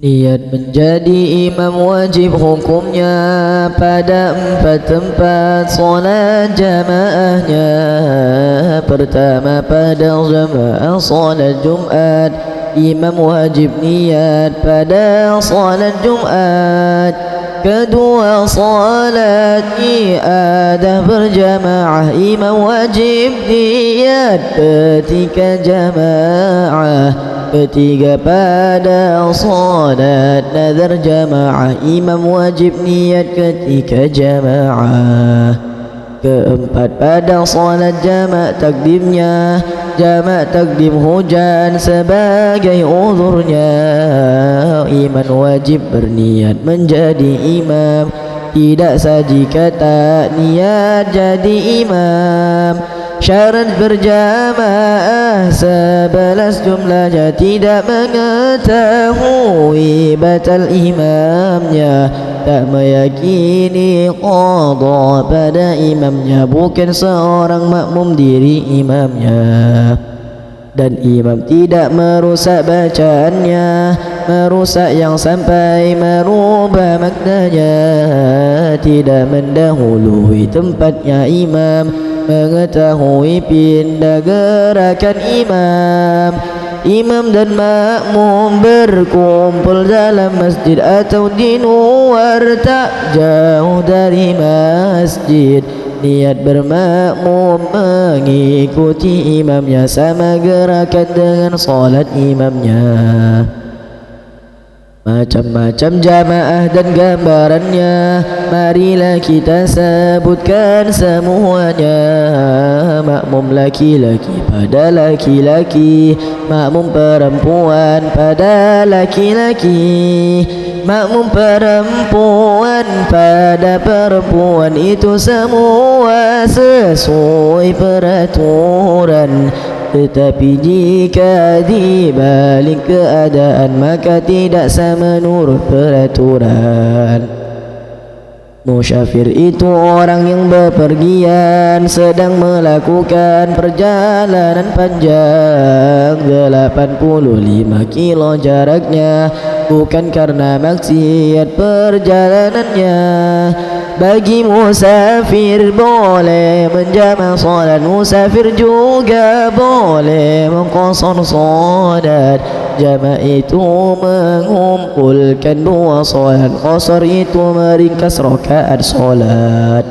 Niat menjadi imam wajib hukumnya pada 4 tempat solat jamaahnya. Pertama pada jamaah solat Jumat, imam wajib niat pada solat Jumat. Kedua solat iadah berjamaah, imam wajib niat ketika jamaah. Ketiga pada solat nazar jamaah, imam wajib niat ketika jamaah. Keempat pada solat jamak takdimnya, jamak takdim hujan sebagai uzurnya, imam wajib berniat menjadi imam, tidak saja kata niat jadi imam. Syarat berjamaah 11 jumlahnya, tidak mengetahui batal imamnya, tak meyakini qadha pada imamnya, bukan seorang makmum diri imamnya. Dan imam tidak merusak bacaannya, merusak yang sampai merubah maknanya, tidak mendahului tempatnya imam, mengetahui pindah gerakan imam. Imam dan makmum berkumpul dalam masjid atau di luar tak jauh dari masjid. Niat bermakmum mengikuti imamnya, sama gerakan dengan solat imamnya. Macam-macam jamaah dan gambarannya, marilah kita sebutkan semuanya. Makmum laki-laki pada laki-laki, makmum perempuan pada laki-laki, makmum perempuan pada perempuan, itu semua sesuai peraturan. Tetapi jika dibalik keadaan maka tidak sama menurut peraturan. Musyafir itu orang yang bepergian, sedang melakukan perjalanan panjang 85 kilo jaraknya, bukan karena maksiat perjalanannya. Bagi musafir boleh menjamak solat, musafir juga boleh mengqasar solat. Jamak itu mengumpulkan 2 solat, qasar itu meringkas rakaat solat.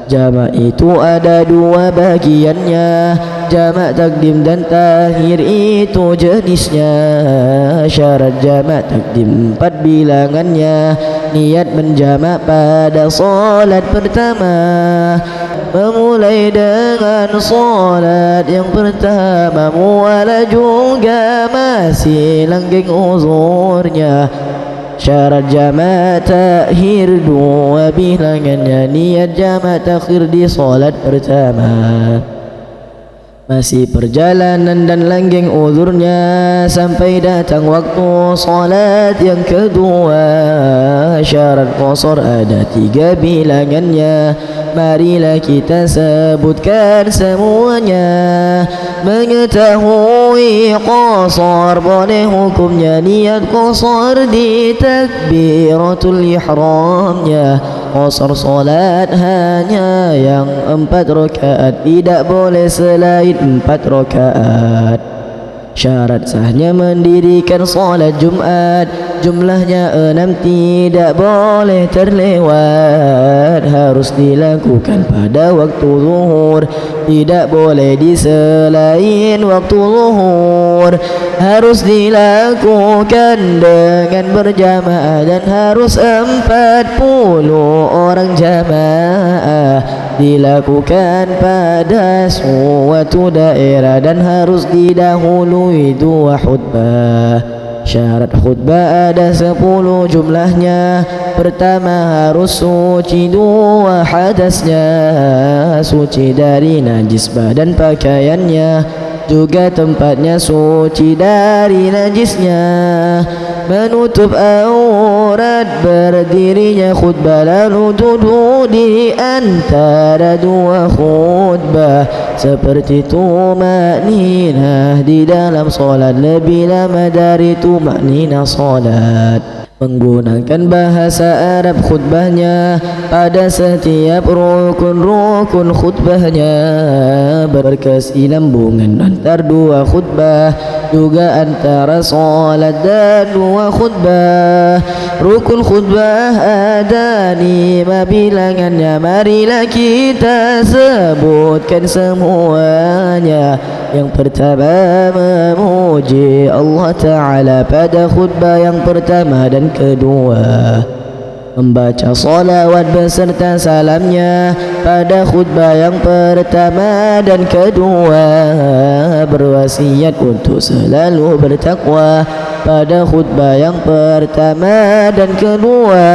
Jamak itu ada 2 bagiannya, jamak takdim dan takhir itu jenisnya. Syarat jamak takdim 4 bilangannya, niat menjamak pada solat pertama, memulai dengan solat yang pertama, muala juga masih langgeng uzurnya. Syarat jamak takhir 2 bilangannya, niat jamak takhir di solat pertama. Masih perjalanan dan langgeng uzurnya sampai datang waktu solat yang kedua. Syarat qasar ada 3 bilangannya, marilah kita sebutkan semuanya. Mengetahui qasar boleh hukumnya, niat qasar di takbiratul ihramnya. Qasar solat hanya yang 4 rakaat, tidak boleh selain 4 rakaat. Syarat sahnya mendirikan solat Jumat, jumlahnya 6, tidak boleh terlewat, harus dilakukan pada waktu zuhur, tidak boleh di selain waktu zuhur, harus dilakukan dengan berjamaah dan harus 40 orang jamaah, dilakukan pada suatu daerah dan harus didahului 2 khutbah. Syarat khutbah ada 10 jumlahnya. Pertama harus suci 2 hadasnya, suci dari najis badan pakaiannya. juga tempatnya suci dari najisnya. Menutup aurat berdirinya khutbah, lalu duduk di antara dua khutbah, seperti tumakninah di dalam solat, lebih lama dari tumakninah solat. Menggunakan bahasa Arab khutbahnya pada setiap rukun-rukun khutbahnya, berkesinambungan antar dua khutbah, juga antara solat dan dua khutbah. Rukun khutbah ada 5 bilangannya, marilah kita sebutkan semuanya. Yang pertama, memuji Allah Ta'ala pada khutbah yang pertama dan kedua, membaca salawat beserta salamnya pada khutbah yang pertama dan kedua, berwasiat untuk selalu bertakwa pada khutbah yang pertama dan kedua,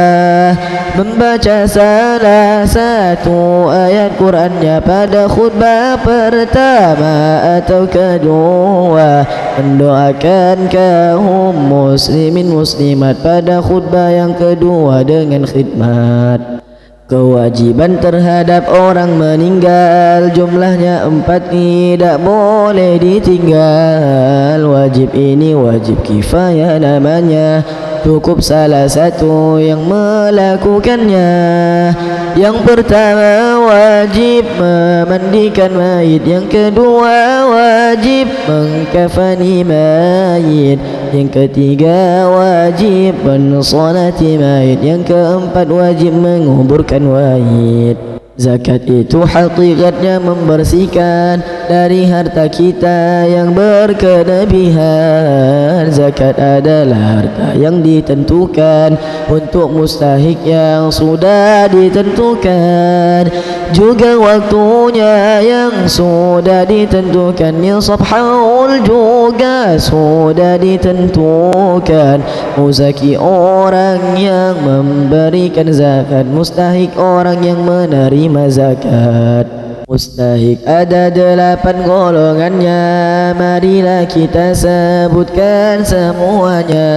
membaca salah satu ayat Qur'annya pada khutbah pertama atau kedua, mendoakan kaum muslimin muslimat pada khutbah yang kedua dengan khidmat. Kewajiban terhadap orang meninggal jumlahnya 4, tidak boleh ditinggal. Wajib ini wajib kifayah namanya, cukup salah satu yang melakukannya. Yang pertama, wajib memandikan mayit. Yang kedua, wajib mengkafani mayit. Yang ketiga, wajib mensolati mayit. Yang keempat, wajib menguburkan mayit. Zakat itu hakikatnya membersihkan dari harta kita yang berkelebihan. Zakat adalah harta yang ditentukan untuk mustahik yang sudah ditentukan, juga waktunya yang sudah ditentukan. Nisab haul juga sudah ditentukan. Muzaki orang yang memberikan zakat, mustahik orang yang menerima zakat. Mustahik ada 8 golongannya, marilah kita sebutkan semuanya.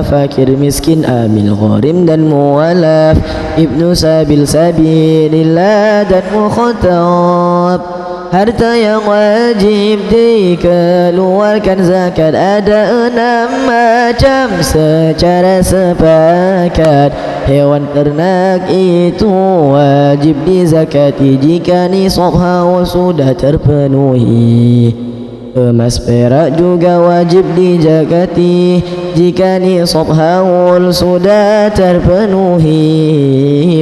Fakir, miskin, amil, gharim dan mualaf, ibnu sabil, sabilillah dan mukhatab. Harta yang wajib dikeluarkan zakat ada 6 macam secara sepakat. Hewan ternak itu wajib dizakati jika nisab haul sudah terpenuhi. Emas perak juga wajib dizakati jika nisab haul sudah terpenuhi.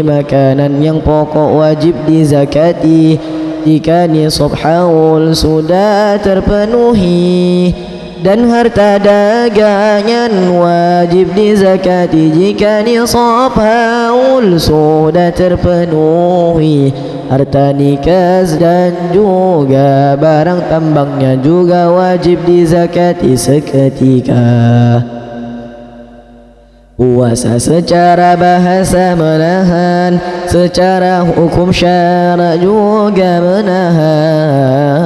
Makanan yang pokok wajib dizakati jika nisab haul sudah terpenuhi, dan harta dagangan wajib dizakati jika nisab haul sudah terpenuhi. Harta nikas dan juga barang tambangnya juga wajib dizakati seketika. Puasa secara bahasa menahan, secara hukum syara juga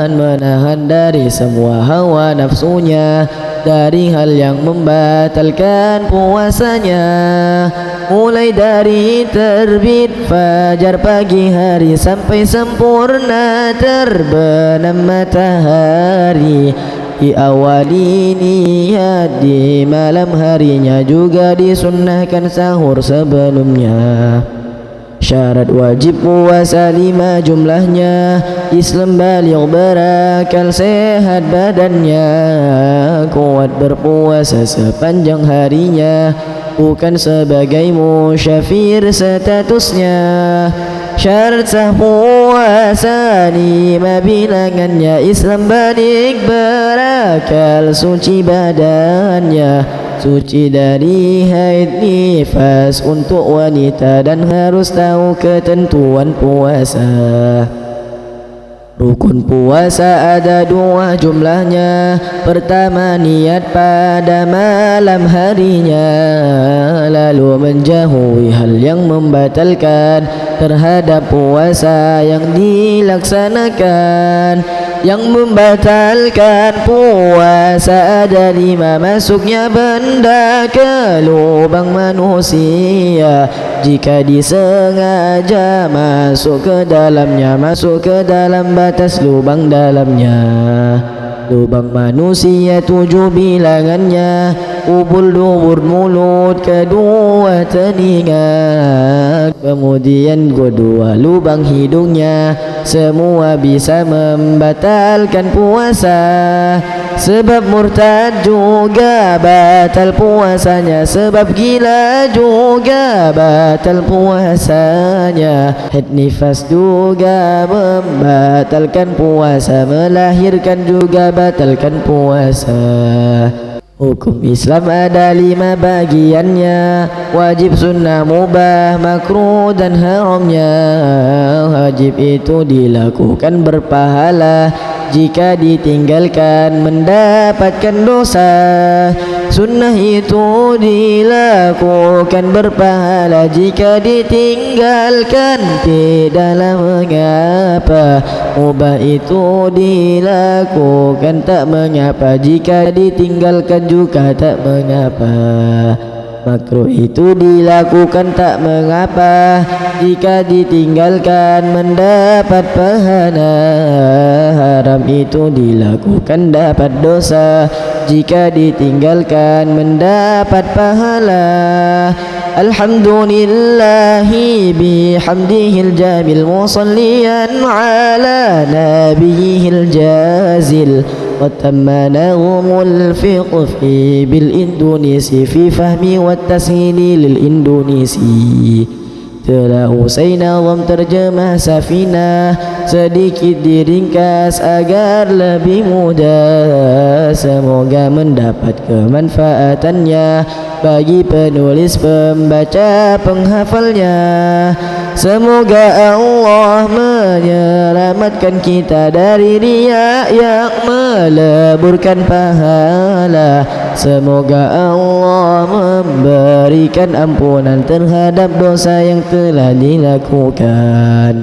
menahan dari semua hawa nafsunya, dari hal yang membatalkan puasanya. Mulai dari terbit fajar pagi hari sampai sempurna terbenam matahari. Diawali niat di malam harinya, juga disunnahkan sahur sebelumnya. Syarat wajib puasa 5 jumlahnya. Islam baligh, berakal, sehat badannya, kuat berpuasa sepanjang harinya, bukan sebagai musyafir statusnya. Syarat sah puasa 5 bilangannya. Islam baligh, berakal, suci badannya, suci dari haid nifas untuk wanita, dan harus tahu ketentuan puasa. Rukun puasa ada 2 jumlahnya. Pertama, niat pada malam harinya, lalu menjauhi hal yang membatalkan terhadap puasa yang dilaksanakan. yang membatalkan puasa ada 5. Masuknya benda ke lubang manusia jika disengaja masuk ke dalamnya, masuk ke dalam batas lubang dalamnya. Lubang manusia 7 bilangannya, ubul, dubur, mulut, kedua telinga, kemudian kedua lubang hidungnya. Semua bisa membatalkan puasa. Sebab murtad juga batal puasanya, sebab gila juga batal puasanya. Haid nifas juga membatalkan puasa, melahirkan juga batalkan puasa. Hukum Islam ada 5 bagiannya, wajib, sunnah, mubah, makruh dan haramnya. Wajib itu dilakukan berpahala, jika ditinggalkan mendapatkan dosa. Sunnah itu dilakukan berpahala, jika ditinggalkan tidaklah mengapa. Mubah itu dilakukan tak mengapa, jika ditinggalkan juga tak mengapa. Makruh itu dilakukan tak mengapa, jika ditinggalkan mendapat pahala. Haram itu dilakukan dapat dosa, jika ditinggalkan mendapat pahala. Alhamdulillahi bihamdihil jamil, musalliyan ala nabiyihil jazil. وتمناهم الفقه بالإندونيسي في فهم والتسهيل للإندونيسي. Telah usai nazam terjemah Safinah, sedikit diringkas agar lebih mudah. Semoga mendapat kemanfaatannya bagi penulis, pembaca, penghafalnya. Semoga Allah menyelamatkan kita dari riya yang meleburkan pahala. Semoga Allah memberikan ampunan terhadap dosa yang telah dilakukan.